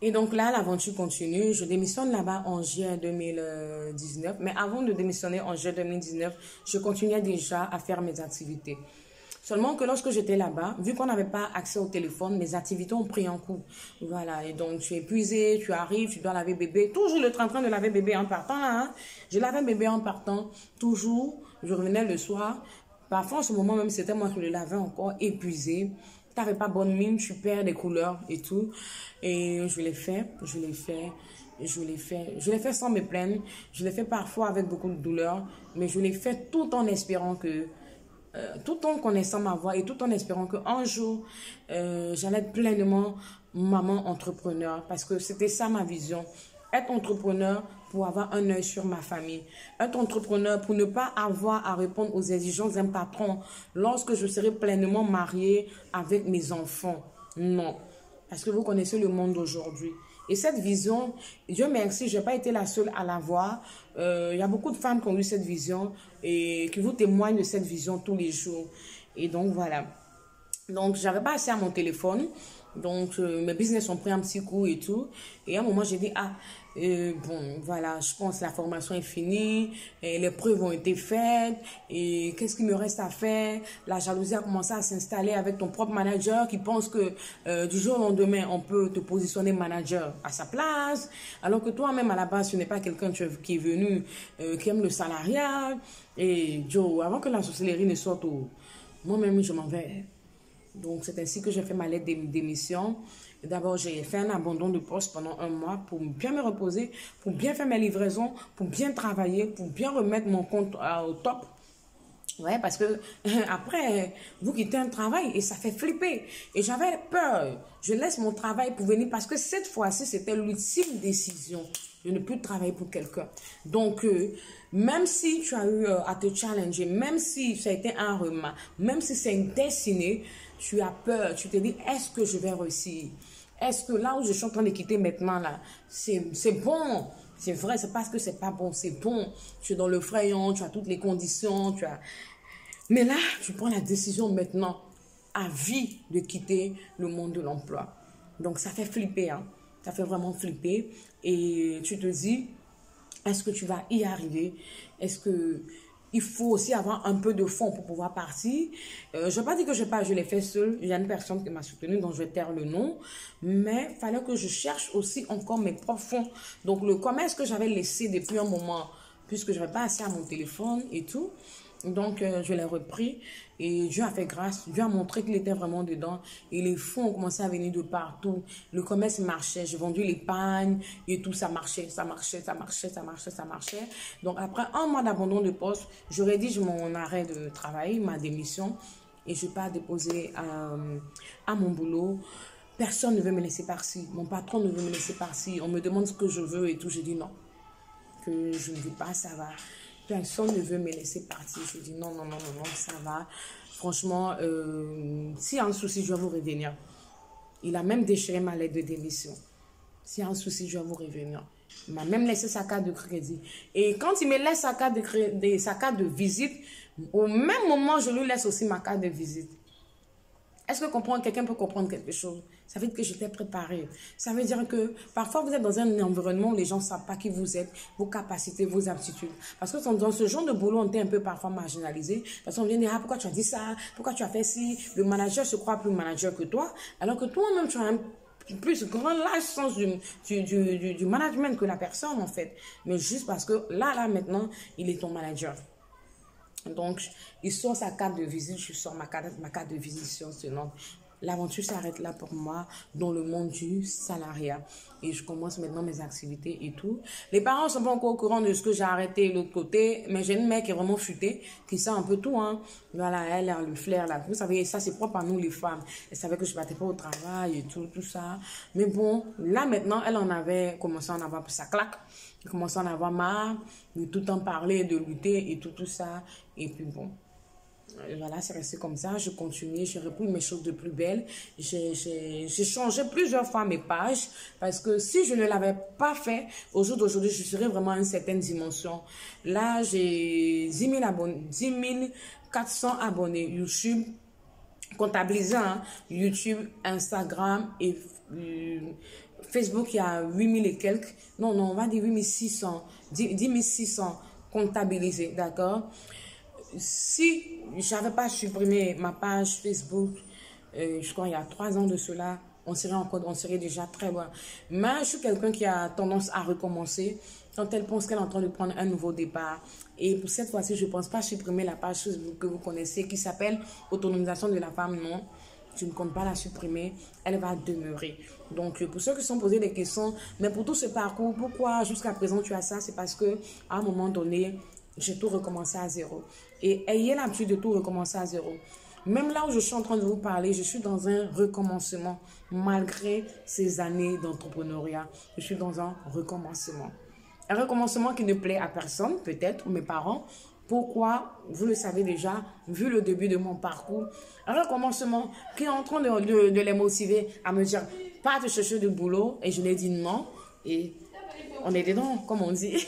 Et donc là, l'aventure continue. Je démissionne là-bas en juin 2019. Mais avant de démissionner en juin 2019, je continuais déjà à faire mes activités. Seulement que lorsque j'étais là-bas, vu qu'on n'avait pas accès au téléphone, mes activités ont pris un coup. Voilà, et donc tu es épuisé, tu arrives, tu dois laver bébé. Toujours le train-train de laver bébé en partant là. Hein. Je lavais bébé en partant, toujours. Je revenais le soir. Parfois, en ce moment même, c'était moi qui le lavais encore, épuisé. Tu n'avais pas bonne mine, tu perds des couleurs et tout. Et je l'ai fait. Je l'ai fait sans me plaindre. Je l'ai fait parfois avec beaucoup de douleur. Mais je l'ai fait tout en espérant que tout en connaissant ma voix et tout en espérant qu'un jour, j'allais être pleinement maman entrepreneur parce que c'était ça ma vision. Être entrepreneur pour avoir un œil sur ma famille. Être entrepreneur pour ne pas avoir à répondre aux exigences d'un patron lorsque je serai pleinement mariée avec mes enfants. Non. Parce que vous connaissez le monde d'aujourd'hui. Et cette vision, Dieu merci, je n'ai pas été la seule à l'avoir. Il y a beaucoup de femmes qui ont eu cette vision et qui vous témoignent de cette vision tous les jours. Et donc, voilà. Donc, j'avais pas assez à mon téléphone. Donc, mes business ont pris un petit coup et tout. Et à un moment, j'ai dit, bon, voilà, je pense que la formation est finie, et les preuves ont été faites, et qu'est-ce qu'il me reste à faire? La jalousie a commencé à s'installer avec ton propre manager qui pense que du jour au lendemain, on peut te positionner manager à sa place, alors que toi-même, à la base, ce n'est pas quelqu'un qui est venu, qui aime le salariat. Et Joe, avant que la sorcellerie ne sorte, moi-même, je m'en vais. Donc, c'est ainsi que j'ai fait ma lettre de démission. D'abord, j'ai fait un abandon de poste pendant 1 mois pour bien me reposer, pour bien faire mes livraisons, pour bien travailler, pour bien remettre mon compte au top. Ouais, parce que après, vous quittez un travail et ça fait flipper. Et j'avais peur. Je laisse mon travail pour venir parce que cette fois-ci, c'était l'ultime décision. Je ne peux travailler pour quelqu'un. Donc, même si tu as eu à te challenger, même si ça a été un remas, même si c'est une destinée, tu as peur. Tu te dis, est-ce que je vais réussir? Est-ce que là où je suis en train de quitter maintenant, là, c'est bon? C'est vrai, c'est parce que c'est pas bon, c'est bon. Tu es dans le frayant, tu as toutes les conditions, tu as... Mais là, tu prends la décision maintenant, à vie, de quitter le monde de l'emploi. Donc, ça fait flipper, hein. Ça fait vraiment flipper. Et tu te dis, est-ce que tu vas y arriver? Est-ce que... Il faut aussi avoir un peu de fonds pour pouvoir partir. Je ne vais pas dire que je l'ai fait seule. Il y a une personne qui m'a soutenue, dont je vais taire le nom. Mais il fallait que je cherche aussi encore mes propres fonds. Donc, le commerce que j'avais laissé depuis un moment, puisque je n'avais pas assez à mon téléphone et tout. Donc, je l'ai repris et Dieu a fait grâce. Dieu a montré qu'il était vraiment dedans. Et les fonds ont commencé à venir de partout. Le commerce marchait. J'ai vendu l'épargne et tout, ça marchait, ça marchait, ça marchait, ça marchait, ça marchait. Donc, après 1 mois d'abandon de poste, je rédige mon arrêt de travail, ma démission. Et je pars déposer à mon boulot. Personne ne veut me laisser par-ci. Mon patron ne veut me laisser par-ci. On me demande ce que je veux et tout. Je dis non. Que je ne veux pas, ça va. Personne ne veut me laisser partir. Je dis non, non, non, non, non, ça va. Franchement, s'il y a un souci, je vais vous revenir. Il a même déchiré ma lettre de démission. S'il y a un souci, je vais vous revenir. Il m'a même laissé sa carte de crédit. Et quand il me laisse sa carte de visite, au même moment, je lui laisse aussi ma carte de visite. Est-ce que quelqu'un peut comprendre quelque chose? Ça veut dire que j'étais préparée. Ça veut dire que parfois vous êtes dans un environnement où les gens ne savent pas qui vous êtes, vos capacités, vos aptitudes. Parce que dans ce genre de boulot, on est un peu parfois marginalisé. Parce qu'on vient dire, ah, pourquoi tu as dit ça? Pourquoi tu as fait ci? Le manager se croit plus manager que toi. Alors que toi-même, tu as un plus grand large sens du management que la personne, en fait. Mais juste parce que là, maintenant, il est ton manager. Donc, il sort sa carte de visite, je sors ma carte de visite sur ce nom. L'aventure s'arrête là pour moi dans le monde du salariat. Et je commence maintenant mes activités et tout. Les parents ne sont pas encore au courant de ce que j'ai arrêté de l'autre côté. Mais j'ai une mère qui est vraiment futée, qui sait un peu tout. Hein. Voilà, elle a le flair là. Vous savez, ça c'est propre à nous les femmes. Elle savait que je ne battais pas au travail et tout ça. Mais bon, là maintenant, elle en avait commencé à en avoir sa claque. J'ai commencé à en avoir marre de tout le temps parler, de lutter et tout ça. Et puis bon, voilà, c'est resté comme ça. Je continue, j'ai repris mes choses de plus belle. J'ai changé plusieurs fois mes pages parce que si je ne l'avais pas fait, au jour d'aujourd'hui, je serais vraiment à une certaine dimension. Là, j'ai 10 400 abonnés YouTube. Comptabilisant hein, YouTube, Instagram et Facebook, il y a 8000 et quelques. Non, non, on va dire 8600, 10 600 comptabilisés, d'accord? Si je n'avais pas supprimé ma page Facebook, je crois il y a 3 ans de cela, on serait déjà très loin. Mais je suis quelqu'un qui a tendance à recommencer quand elle pense qu'elle est en train de prendre un nouveau départ. Et pour cette fois-ci, je ne pense pas supprimer la page Facebook que vous connaissez qui s'appelle Autonomisation de la femme. Non, je ne compte pas la supprimer. Elle va demeurer. Donc, pour ceux qui se sont posés des questions, mais pour tout ce parcours, pourquoi jusqu'à présent tu as ça? C'est parce que à un moment donné, j'ai tout recommencé à zéro. Et ayez l'habitude de tout recommencer à zéro. Même là où je suis en train de vous parler, je suis dans un recommencement. Malgré ces années d'entrepreneuriat, je suis dans un recommencement. Un recommencement qui ne plaît à personne, peut-être, mes parents. Pourquoi? Vous le savez déjà, vu le début de mon parcours. Un recommencement qui est en train de les motiver à me dire, pas te chercher de boulot. Et je leur ai dit non. Et on est dedans, comme on dit.